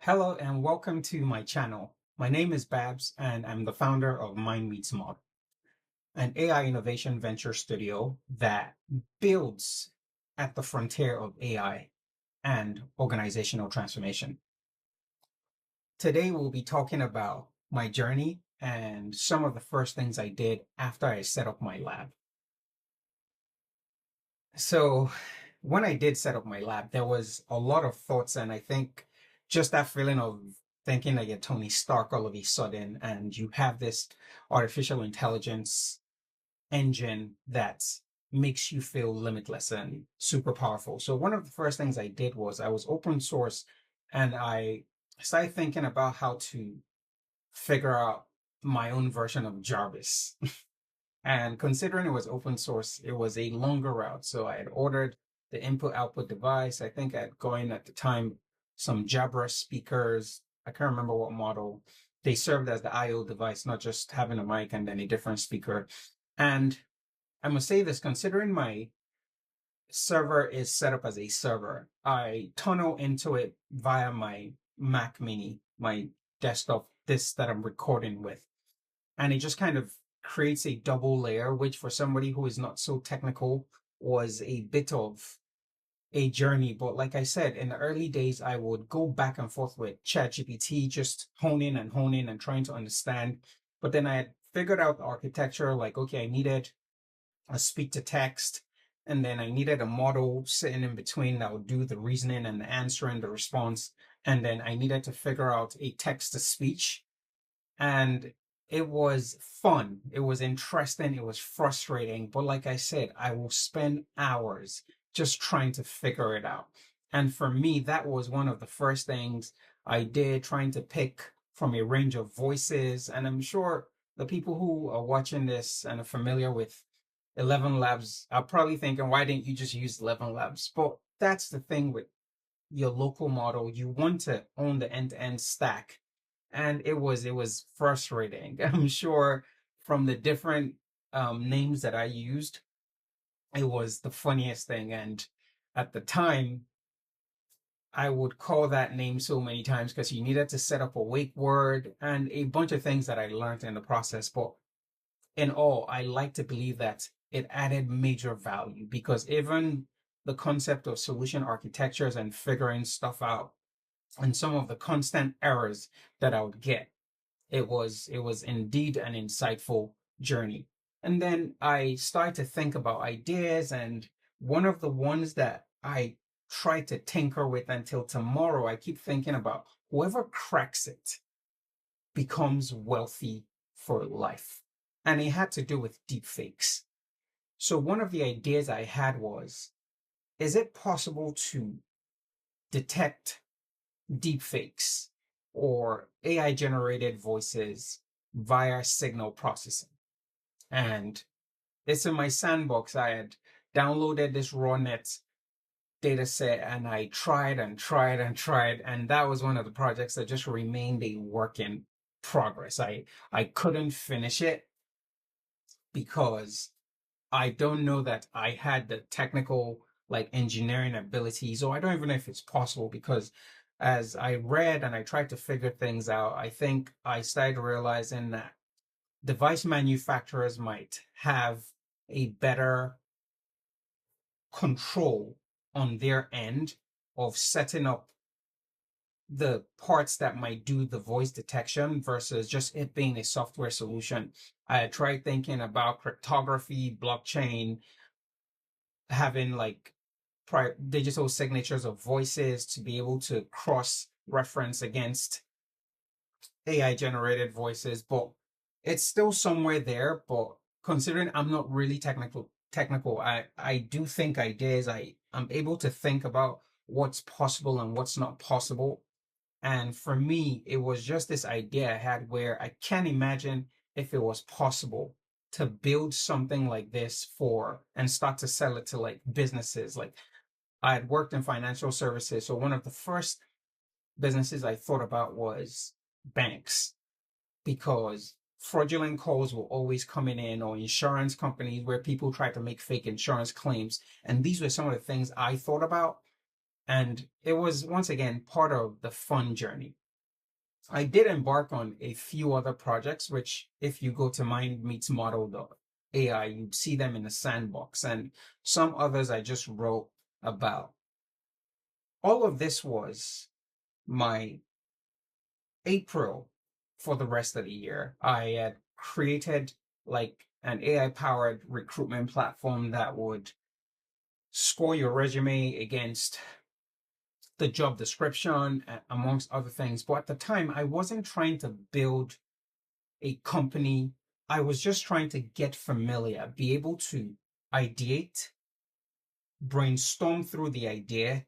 Hello and welcome to my channel. My name is Babs and I'm the founder of Mind Meets Mod, an AI innovation venture studio that builds at the frontier of AI and organizational transformation. Today we'll be talking about my journey and some of the first things I did after I set up my lab. So when I did set up my lab, there was a lot of thoughts, and I think just that feeling of thinking that you're Tony Stark all of a sudden, and you have this artificial intelligence engine that makes you feel limitless and super powerful. So one of the first things I did was I was open source, and I started thinking about how to figure out my own version of Jarvis. And considering it was open source, it was a longer route. So I had ordered the input output device. I think I had going at the time some Jabra speakers. I can't remember what model. They served as the IO device, not just having a mic and then a different speaker. And I must say this, considering my server is set up as a server, I tunnel into it via my Mac Mini, my desktop, this that I'm recording with. And it just kind of creates a double layer, which for somebody who is not so technical was a bit of a journey. But like I said, in the early days, I would go back and forth with ChatGPT, just honing and trying to understand. But then I had figured out the architecture, like, okay, I needed a speak to text, and then I needed a model sitting in between that would do the reasoning and the answering, the response. And then I needed to figure out a text to speech. And it was fun. It was interesting. It was frustrating. But like I said, I will spend hours just trying to figure it out. And for me, that was one of the first things I did, trying to pick from a range of voices. And I'm sure the people who are watching this and are familiar with 11 Labs are probably thinking, why didn't you just use 11 Labs? But that's the thing with your local model. You want to own the end-to-end stack, and it was frustrating. I'm sure from the different names that I used, it was the funniest thing. And at the time, I would call that name so many times because you needed to set up a wake word and a bunch of things that I learned in the process. But in all, I like to believe that it added major value, because even the concept of solution architectures and figuring stuff out and some of the constant errors that I would get, it was indeed an insightful journey. And then I started to think about ideas, and one of the ones that I try to tinker with until tomorrow, I keep thinking about whoever cracks it becomes wealthy for life. And it had to do with deepfakes. So one of the ideas I had was, is it possible to detect deepfakes or AI generated voices via signal processing? And it's in my sandbox. I had downloaded this RawNet data set, and I tried and tried and tried. And that was one of the projects that just remained a work in progress. I couldn't finish it because I don't know that I had the technical, like, engineering abilities, or I don't even know if it's possible, because as I read and I tried to figure things out, I think I started realizing that device manufacturers might have a better control on their end of setting up the parts that might do the voice detection versus just it being a software solution. I had tried thinking about cryptography, blockchain, having like digital signatures of voices to be able to cross reference against AI generated voices, but it's still somewhere there. But considering I'm not really technical, I do think ideas. I'm able to think about what's possible and what's not possible. And for me, it was just this idea I had where I can't imagine if it was possible to build something like this for and start to sell it to like businesses. Like, I had worked in financial services, so one of the first businesses I thought about was banks, because fraudulent calls were always coming in, or insurance companies where people try to make fake insurance claims. And these were some of the things I thought about. And it was, once again, part of the fun journey. I did embark on a few other projects, which if you go to mindmeetsmodel.ai, you'd see them in the sandbox, and some others I just wrote about. All of this was my April for the rest of the year. I had created like an AI powered recruitment platform that would score your resume against the job description, amongst other things. But at the time, I wasn't trying to build a company. I was just trying to get familiar, be able to ideate, brainstorm through the idea,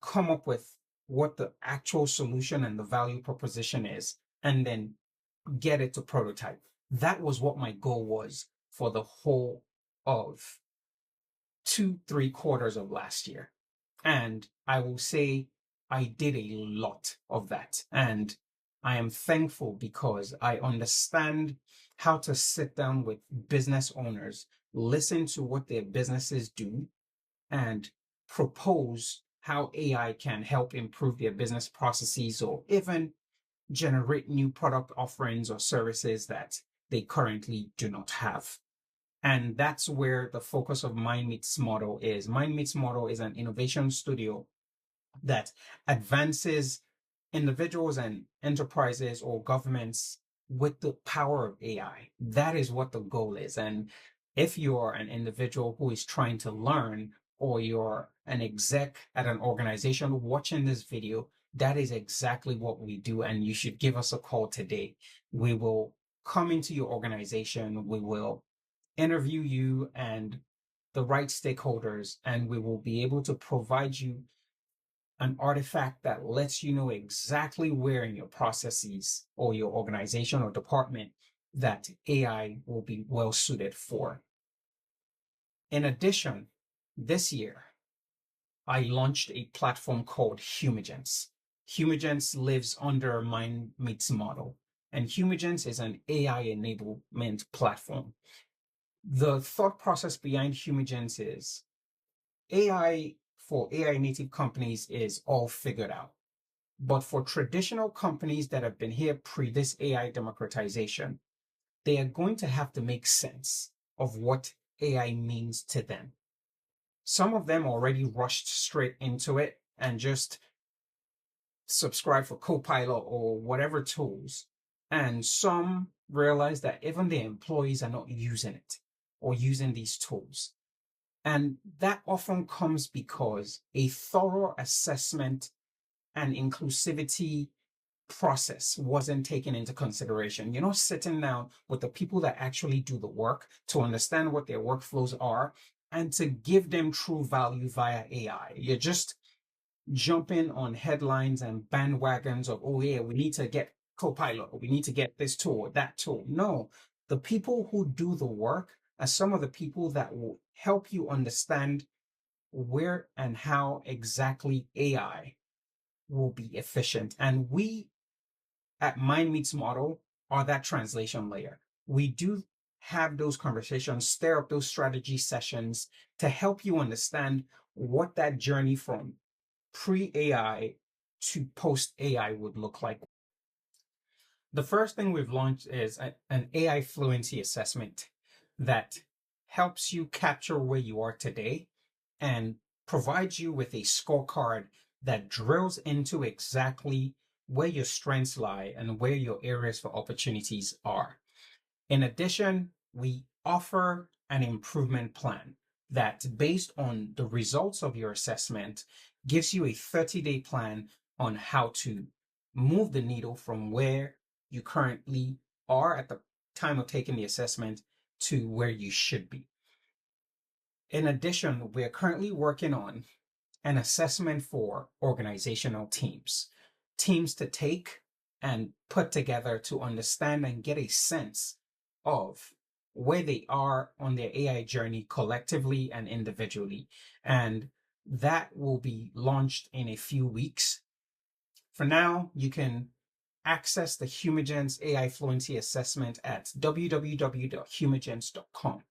come up with what the actual solution and the value proposition is, and then get it to prototype. That was what my goal was for the whole of 2-3 quarters of last year. And I will say I did a lot of that. And I am thankful because I understand how to sit down with business owners, listen to what their businesses do, and propose how AI can help improve their business processes or even generate new product offerings or services that they currently do not have. And that's where the focus of Mind Meets Model is. Mind Meets Model is an innovation studio that advances individuals and enterprises or governments with the power of AI. That is what the goal is. And if you're an individual who is trying to learn, or you're an exec at an organization watching this video, that is exactly what we do. And you should give us a call today. We will come into your organization. We will interview you and the right stakeholders, and we will be able to provide you an artifact that lets you know exactly where in your processes or your organization or department that AI will be well suited for. In addition, this year, I launched a platform called Humigence. Humigence lives under Mind Meets Model, and Humigence is an AI enablement platform. The thought process behind Humigence is AI for AI native companies is all figured out. But for traditional companies that have been here pre this AI democratization, they are going to have to make sense of what AI means to them. Some of them already rushed straight into it and just subscribe for Copilot or whatever tools. And some realize that even their employees are not using it or using these tools. And that often comes because a thorough assessment and inclusivity process wasn't taken into consideration. You're not sitting down with the people that actually do the work to understand what their workflows are and to give them true value via AI. You're just jumping on headlines and bandwagons of, oh yeah, we need to get Copilot, or we need to get this tool or that tool. No, the people who do the work are some of the people that will help you understand where and how exactly AI will be efficient. And we at Mind Meets Model are that translation layer. We do have those conversations, stir up those strategy sessions to help you understand what that journey from pre-AI to post-AI would look like. The first thing we've launched is an AI Fluency Assessment that helps you capture where you are today and provides you with a scorecard that drills into exactly where your strengths lie and where your areas for opportunities are. In addition, we offer an improvement plan that, based on the results of your assessment, gives you a 30-day plan on how to move the needle from where you currently are at the time of taking the assessment to where you should be. In addition, we're currently working on an assessment for organizational teams to take and put together to understand and get a sense of where they are on their AI journey collectively and individually. And that will be launched in a few weeks. For now, you can access the Humigence AI Fluency Assessment at www.humigence.com.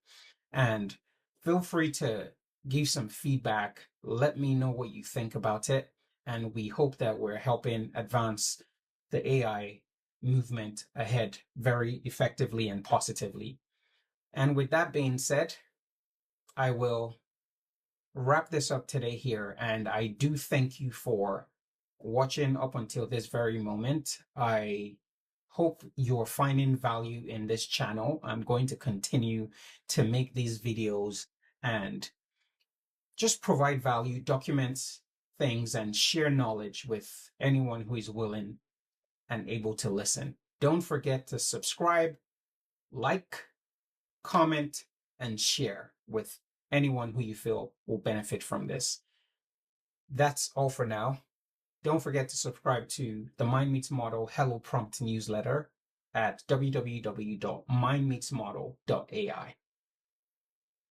And feel free to give some feedback. Let me know what you think about it. And we hope that we're helping advance the AI movement ahead very effectively and positively. And with that being said, I will wrap this up today here. And I do thank you for watching up until this very moment. I hope you're finding value in this channel. I'm going to continue to make these videos and just provide value, document things, and share knowledge with anyone who is willing and able to listen. Don't forget to subscribe, like, comment, and share with anyone who you feel will benefit from this. That's all for now. Don't forget to subscribe to the Mind Meets Model Hello Prompt newsletter at www.mindmeetsmodel.ai.